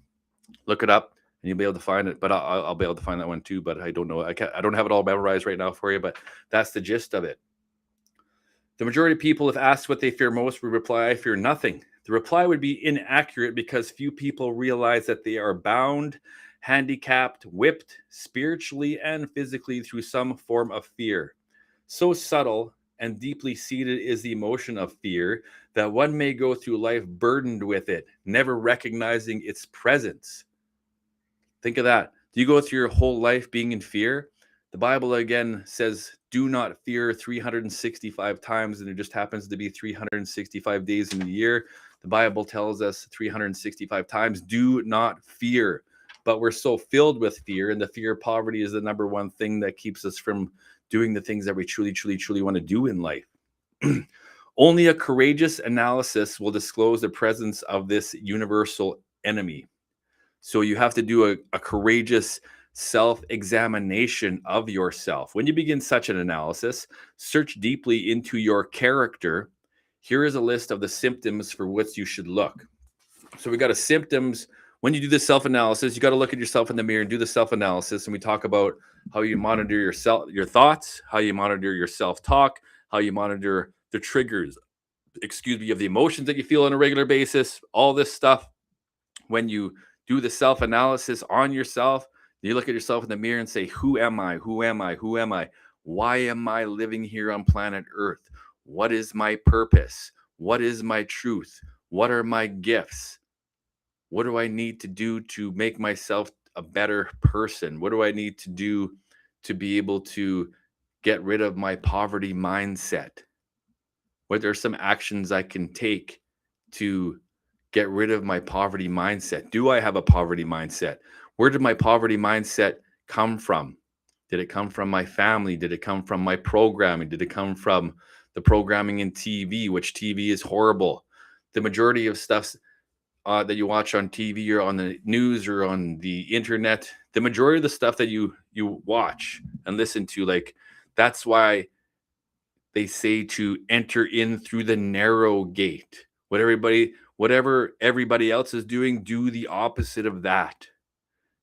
Look it up and you'll be able to find it. But I'll be able to find that one too. But I don't know. I don't have it all memorized right now for you. But that's the gist of it. The majority of people, if asked what they fear most, would reply, I fear nothing. The reply would be inaccurate because few people realize that they are bound, handicapped, whipped spiritually and physically through some form of fear. So subtle and deeply seated is the emotion of fear that one may go through life burdened with it, never recognizing its presence. Think of that. Do you go through your whole life being in fear? The Bible again says do not fear 365 times, and it just happens to be 365 days in the year. The Bible tells us 365 times, do not fear. But we're so filled with fear, and the fear of poverty is the number one thing that keeps us from doing the things that we truly, truly, truly want to do in life. Only a courageous analysis will disclose the presence of this universal enemy. So you have to do a courageous self-examination of yourself. When you begin such an analysis, search deeply into your character. Here is a list of the symptoms for which you should look. So we got a symptoms. When you do the self-analysis, you got to look at yourself in the mirror and do the self-analysis. And we talk about how you monitor your thoughts, how you monitor your self-talk, how you monitor the triggers, of the emotions that you feel on a regular basis, all this stuff. When you do the self-analysis on yourself, you look at yourself in the mirror and say, who am I? Who am I? Who am I? Why am I living here on planet Earth? What is my purpose? What is my truth? What are my gifts? What do I need to do to make myself a better person? What do I need to do to be able to get rid of my poverty mindset? What are some actions I can take to get rid of my poverty mindset? Do I have a poverty mindset? Where did my poverty mindset come from? Did it come from my family? Did it come from my programming? Did it come from the programming in TV, which TV is horrible? The majority of stuff that you watch on TV or on the news or on the internet, the majority of the stuff that you watch and listen to, like, that's why they say to enter in through the narrow gate. Whatever everybody else is doing, do the opposite of that.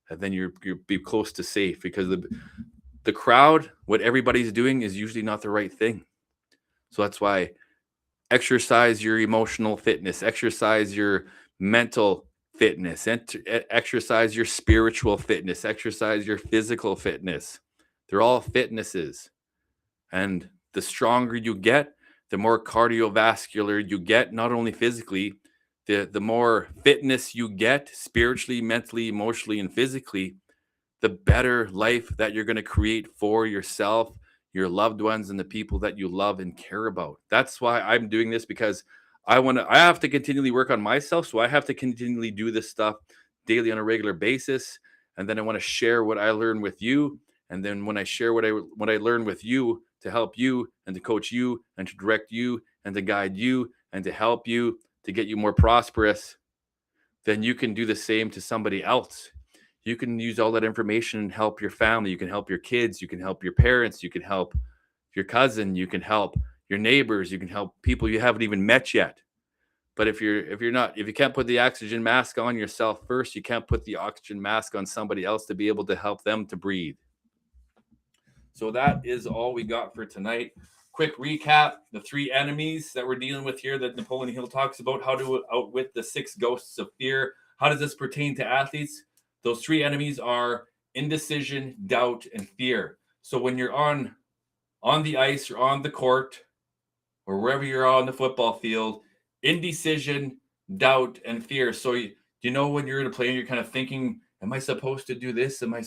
And then you'll be close to safe, because the crowd, what everybody's doing is usually not the right thing. So that's why exercise your emotional fitness, exercise your mental fitness, exercise your spiritual fitness, exercise your physical fitness. They're all fitnesses. And the stronger you get, the more cardiovascular you get, not only physically, the more fitness you get spiritually, mentally, emotionally, and physically, the better life that you're going to create for yourself, your loved ones, and the people that you love and care about. That's why I'm doing this, because I have to continually work on myself. So I have to continually do this stuff daily on a regular basis. And then I want to share what I learn with you. And then when I share what I learn with you, to help you and to coach you and to direct you and to guide you and to help you to get you more prosperous, then you can do the same to somebody else. You can use all that information and help your family. You can help your kids. You can help your parents. You can help your cousin. You can help your neighbors. You can help people you haven't even met yet. But if you can't put the oxygen mask on yourself first, you can't put the oxygen mask on somebody else to be able to help them to breathe. So that is all we got for tonight. Quick recap, the 3 enemies that we're dealing with here that Napoleon Hill talks about, how to outwit the 6 ghosts of fear. How does this pertain to athletes? Those 3 enemies are indecision, doubt, and fear. So when you're on the ice or on the court or wherever you're on the football field, indecision, doubt, and fear. So you know when you're in a play and you're kind of thinking, am I supposed to do this? Am I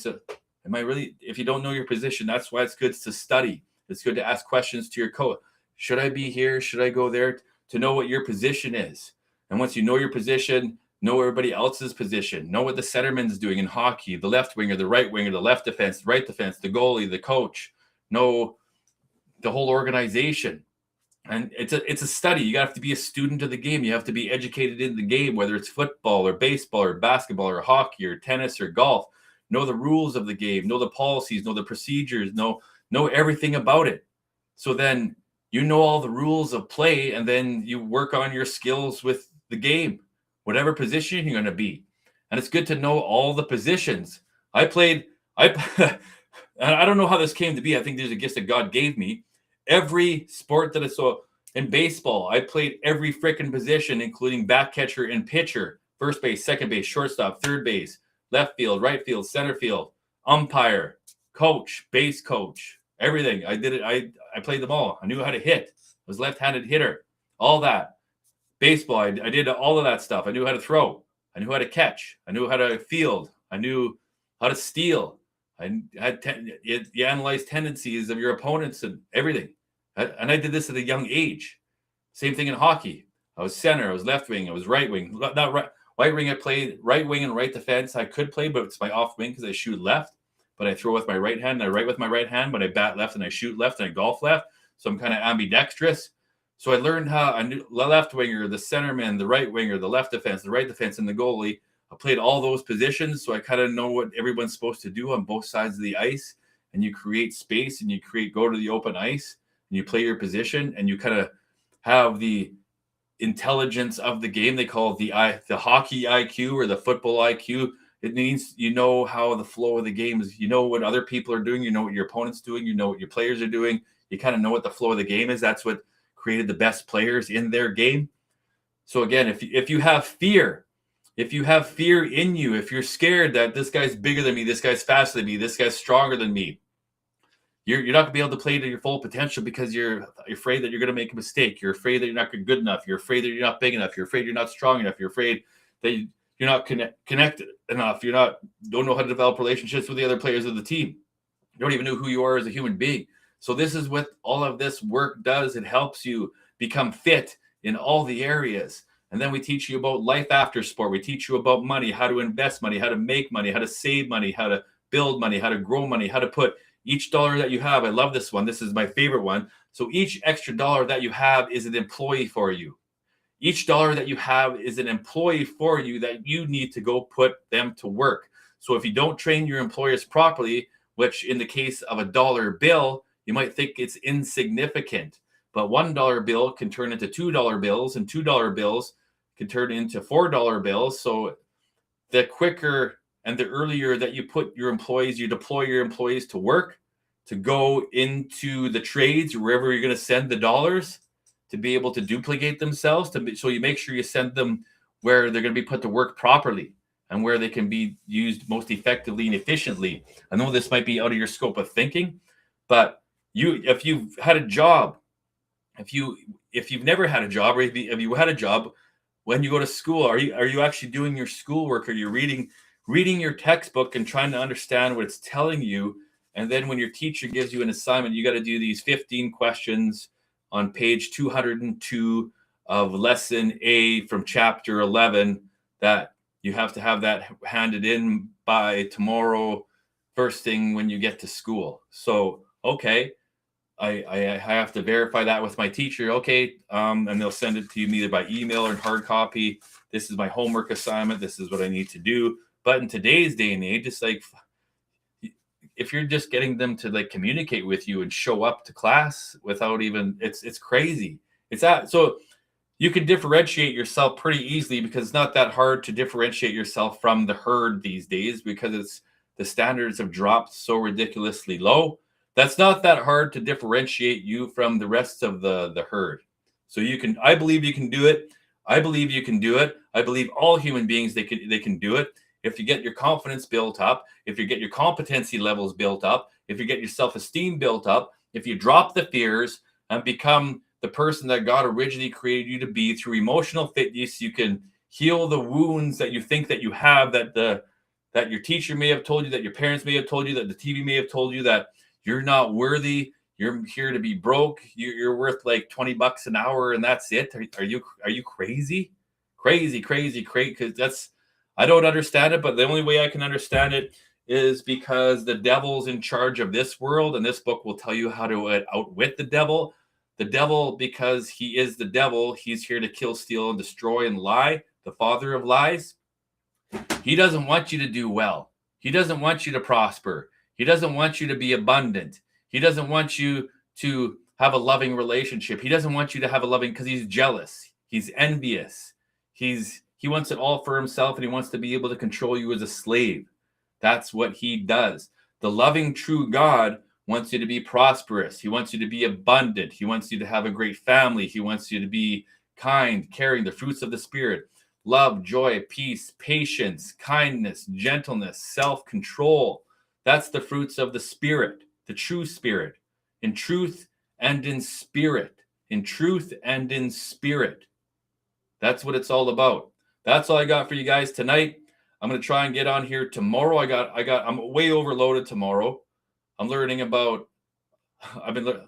really? If you don't know your position, that's why it's good to study. It's good to ask questions to your coach. Should I be here? Should I go there? To know what your position is. And once you know your position, know everybody else's position. Know what the centerman's doing in hockey, the left winger, the right winger, the left defense, the right defense, the goalie, the coach. Know the whole organization. And it's a study. You have to be a student of the game. You have to be educated in the game, whether it's football or baseball or basketball or hockey or tennis or golf. Know the rules of the game, know the policies, know the procedures, know everything about it. So then you know all the rules of play, and then you work on your skills with the game, whatever position you're going to be. And it's good to know all the positions. I don't know how this came to be. I think there's a gift that God gave me. Every sport that I saw in baseball, I played every freaking position, including back catcher and pitcher, first base, second base, shortstop, third base, left field, right field, center field, umpire, coach, base coach, everything. I did it. I played them all. I knew how to hit. I was left-handed hitter, all that. Baseball, I did all of that stuff. I knew how to throw. I knew how to catch. I knew how to field. I knew how to steal. You analyze tendencies of your opponents and everything. And I did this at a young age. Same thing in hockey. I was center, I was left wing, I was right wing. Not right wing, I played right wing and right defense. I could play, but it's my off wing because I shoot left. But I throw with my right hand and I write with my right hand, but I bat left and I shoot left and I golf left. So I'm kind of ambidextrous. So I learned how I knew the left winger, the centerman, the right winger, the left defense, the right defense, and the goalie. I played all those positions, so I kind of know what everyone's supposed to do on both sides of the ice. And you create space and you go to the open ice and you play your position and you kind of have the intelligence of the game. They call it the hockey IQ or the football IQ. It means you know how the flow of the game is. You know what other people are doing. You know what your opponent's doing. You know what your players are doing. You kind of know what the flow of the game is. That's what created the best players in their game. So again, if you have fear, in you, if you're scared that this guy's bigger than me, this guy's faster than me, this guy's stronger than me, you're not gonna be able to play to your full potential because you're afraid that you're gonna make a mistake. You're afraid that you're not good enough. You're afraid that you're not big enough. You're afraid you're not strong enough. You're afraid that you're not connected enough. Don't know how to develop relationships with the other players of the team. You don't even know who you are as a human being. So this is what all of this work does. It helps you become fit in all the areas. And then we teach you about life after sport. We teach you about money, how to invest money, how to make money, how to save money, how to build money, how to grow money, how to put each dollar that you have. I love this one. This is my favorite one. So each extra dollar that you have is an employee for you. Each dollar that you have is an employee for you that you need to go put them to work. So if you don't train your employers properly, which in the case of a dollar bill, you might think it's insignificant, but $1 bill can turn into $2 bills, and $2 bills can turn into $4 bills. So the quicker and the earlier that you deploy your employees to work, to go into the trades, wherever you're going to send the dollars, to be able to duplicate themselves, so you make sure you send them where they're going to be put to work properly and where they can be used most effectively and efficiently. I know this might be out of your scope of thinking, but if you've had a job, if you've never had a job, or if you had a job, when you go to school, are you actually doing your schoolwork? Are you reading your textbook and trying to understand what it's telling you? And then when your teacher gives you an assignment, you got to do these 15 questions on page 202 of lesson A from chapter 11, that you have to have that handed in by tomorrow first thing when you get to school. So, okay, I have to verify that with my teacher. Okay, and they'll send it to you either by email or in hard copy. This is my homework assignment. This is what I need to do. But in today's day and age, it's like, if you're just getting them to like communicate with you and show up to class without even, it's crazy. So you can differentiate yourself pretty easily, because it's not that hard to differentiate yourself from the herd these days, because the standards have dropped so ridiculously low. That's not that hard to differentiate you from the rest of the herd. So I believe you can do it. I believe you can do it. I believe all human beings, they can do it. If you get your confidence built up, if you get your competency levels built up, if you get your self-esteem built up, if you drop the fears and become the person that God originally created you to be through emotional fitness, you can heal the wounds that you think that you have, that your teacher may have told you, that your parents may have told you, that the TV may have told you, that you're not worthy. You're here to be broke. You're worth like $20 an hour, and that's it. Are you crazy? Crazy. Because I don't understand it, but the only way I can understand it is because the devil's in charge of this world, and this book will tell you how to outwit the devil. The devil, because he is the devil, he's here to kill, steal, and destroy and lie, the father of lies. He doesn't want you to do well. He doesn't want you to prosper. He doesn't want you to be abundant. He doesn't want you to have a loving relationship. He doesn't want you to have a loving, because he's jealous. He's envious. He wants it all for himself, and he wants to be able to control you as a slave. That's what he does. The loving, true God wants you to be prosperous. He wants you to be abundant. He wants you to have a great family. He wants you to be kind, caring, the fruits of the Spirit: love, joy, peace, patience, kindness, gentleness, self-control. That's the fruits of the Spirit, the true Spirit, in truth and in spirit. In truth and in spirit. That's what it's all about. That's all I got for you guys tonight. I'm going to try and get on here tomorrow. I'm way overloaded tomorrow. I'm learning about,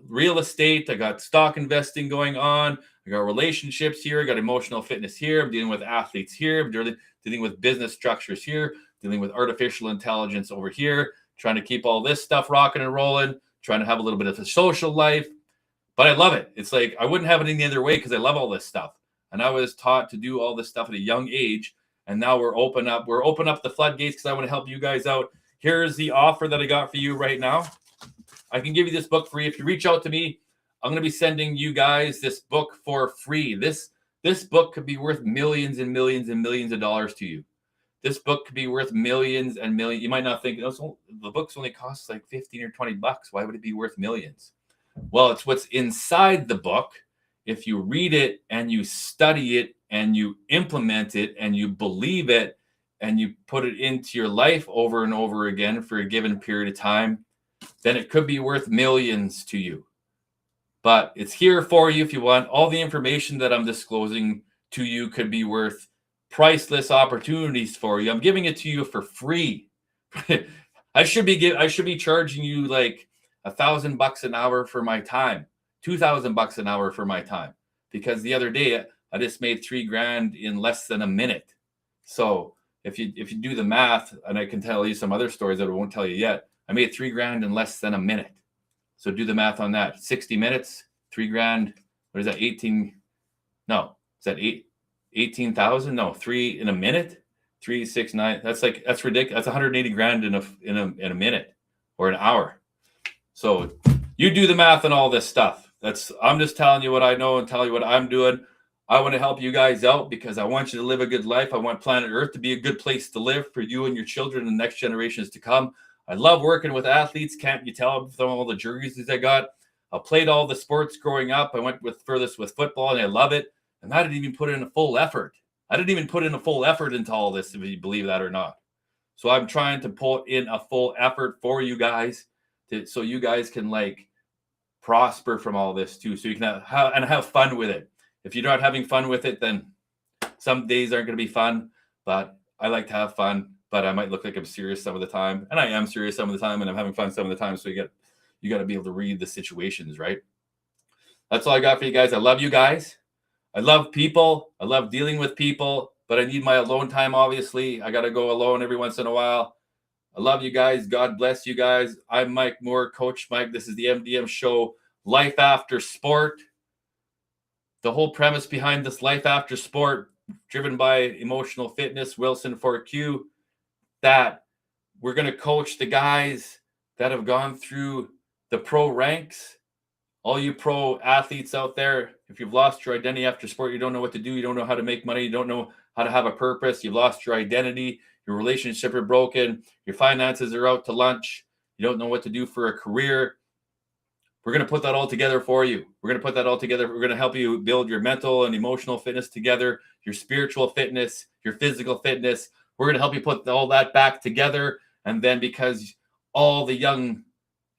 real estate. I got stock investing going on. I got relationships here. I got emotional fitness here. I'm dealing with athletes here. I'm dealing with business structures here, dealing with artificial intelligence over here, trying to keep all this stuff rocking and rolling, trying to have a little bit of a social life. But I love it. It's like I wouldn't have it any other way because I love all this stuff. And I was taught to do all this stuff at a young age. And now we're open up the floodgates because I want to help you guys out. Here's the offer that I got for you right now. I can give you this book free. If you reach out to me, I'm going to be sending you guys this book for free. This book could be worth millions and millions and millions of dollars to you. This book could be worth millions and millions. You might not think the book's only costs like 15 or 20 bucks. Why would it be worth millions? Well, it's what's inside the book. If you read it and you study it and you implement it and you believe it and you put it into your life over and over again for a given period of time, then it could be worth millions to you. But it's here for you if you want. All the information that I'm disclosing to you could be worth priceless opportunities for you. I'm giving it to you for free. I should be charging you like $1,000 an hour for my time, $2,000 an hour for my time, because the other day I just made $3,000 in less than a minute. So if you do the math, and I can tell you some other stories that I won't tell you yet, I made $3,000 in less than a minute. So do the math on that. 60 minutes, $3,000. What is that? 18? No, is that 18,000? No, 3 in a minute. 3, 6, 9. That's ridiculous. That's $180,000 in a minute or an hour. So you do the math on all this stuff. I'm just telling you what I know and telling you what I'm doing. I want to help you guys out because I want you to live a good life. I want planet Earth to be a good place to live for you and your children and the next generations to come. I love working with athletes. Can't you tell from all the jerseys I got? I played all the sports growing up. I went furthest with football, and I love it. And I didn't even put in a full effort. I didn't even put in a full effort into all this, if you believe that or not. So I'm trying to put in a full effort for you guys, so you guys can like prosper from all this too. So you can have fun with it. If you're not having fun with it, then some days aren't going to be fun. But I like to have fun. But I might look like I'm serious some of the time, and I am serious some of the time, and I'm having fun some of the time. So you got to be able to read the situations, right? That's all I got for you guys. I love you guys. I love people. I love dealing with people, but I need my alone time. Obviously, I got to go alone every once in a while. I love you guys. God bless you guys. I'm Mike Moore, Coach Mike. This is the EmDeM Show, Life After Sport. The whole premise behind this Life After Sport, driven by Emotional Fitness, Wilson 4Q, that we're going to coach the guys that have gone through the pro ranks. All you pro athletes out there, if you've lost your identity after sport, you don't know what to do, you don't know how to make money, you don't know how to have a purpose, you've lost your identity, your relationship are broken, your finances are out to lunch, you don't know what to do for a career. We're going to put that all together for you. We're going to put that all together. We're going to help you build your mental and emotional fitness together, your spiritual fitness, your physical fitness. We're going to help you put all that back together. And then because all the young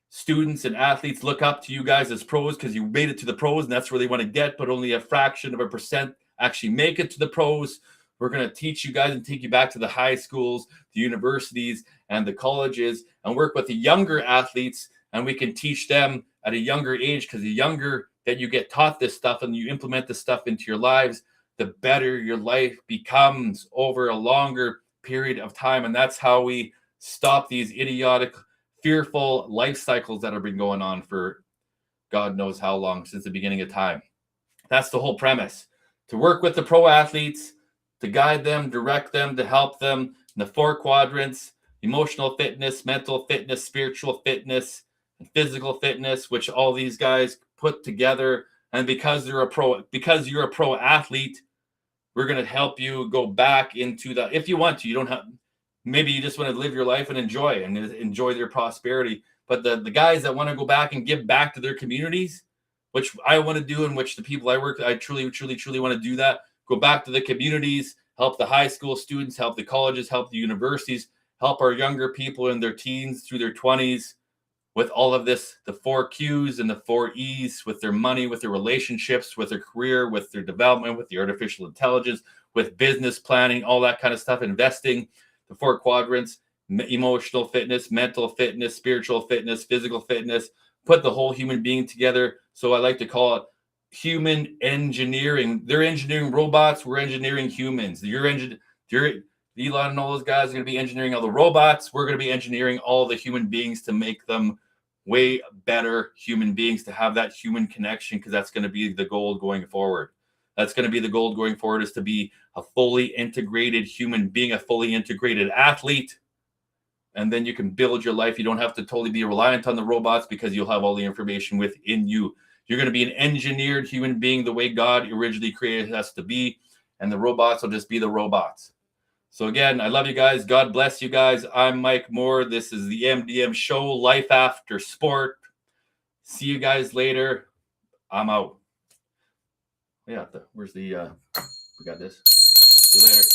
students and athletes look up to you guys as pros because you made it to the pros and that's where they want to get, but only a fraction of a percent actually make it to the pros. We're going to teach you guys and take you back to the high schools, the universities, and the colleges and work with the younger athletes. And we can teach them at a younger age, because the younger that you get taught this stuff and you implement this stuff into your lives, the better your life becomes over a longer period of time. And that's how we stop these idiotic, fearful life cycles that have been going on for God knows how long, since the beginning of time. That's the whole premise, to work with the pro athletes, to guide them, direct them, to help them in the 4 quadrants: emotional fitness, mental fitness, spiritual fitness, and physical fitness, which all these guys put together. And because you're a pro athlete, we're going to help you go back into the, if you want to, you don't have, maybe you just want to live your life and enjoy their prosperity. But the guys that want to go back and give back to their communities, which I want to do, and which the people I work with, I truly want to do that. Go back to the communities, help the high school students, help the colleges, help the universities, help our younger people in their teens through their 20s with all of this, the 4 Qs and the 4 Es, with their money, with their relationships, with their career, with their development, with the artificial intelligence, with business planning, all that kind of stuff, investing, the 4 quadrants: emotional fitness, mental fitness, spiritual fitness, physical fitness. Put the whole human being together. So I like to call it human engineering. They're engineering robots. We're engineering humans. Elon and all those guys are going to be engineering all the robots. We're going to be engineering all the human beings to make them way better human beings, to have that human connection, because that's going to be the goal going forward. That's going to be the goal going forward, is to be a fully integrated human being, a fully integrated athlete. And then you can build your life. You don't have to totally be reliant on the robots, because you'll have all the information within you. You're going to be an engineered human being the way God originally created us to be. And the robots will just be the robots. So again, I love you guys. God bless you guys. I'm Mike Moore. This is the EmDeM Show, Life After Sport. See you guys later. I'm out. Yeah, where's the, we got this. See you later.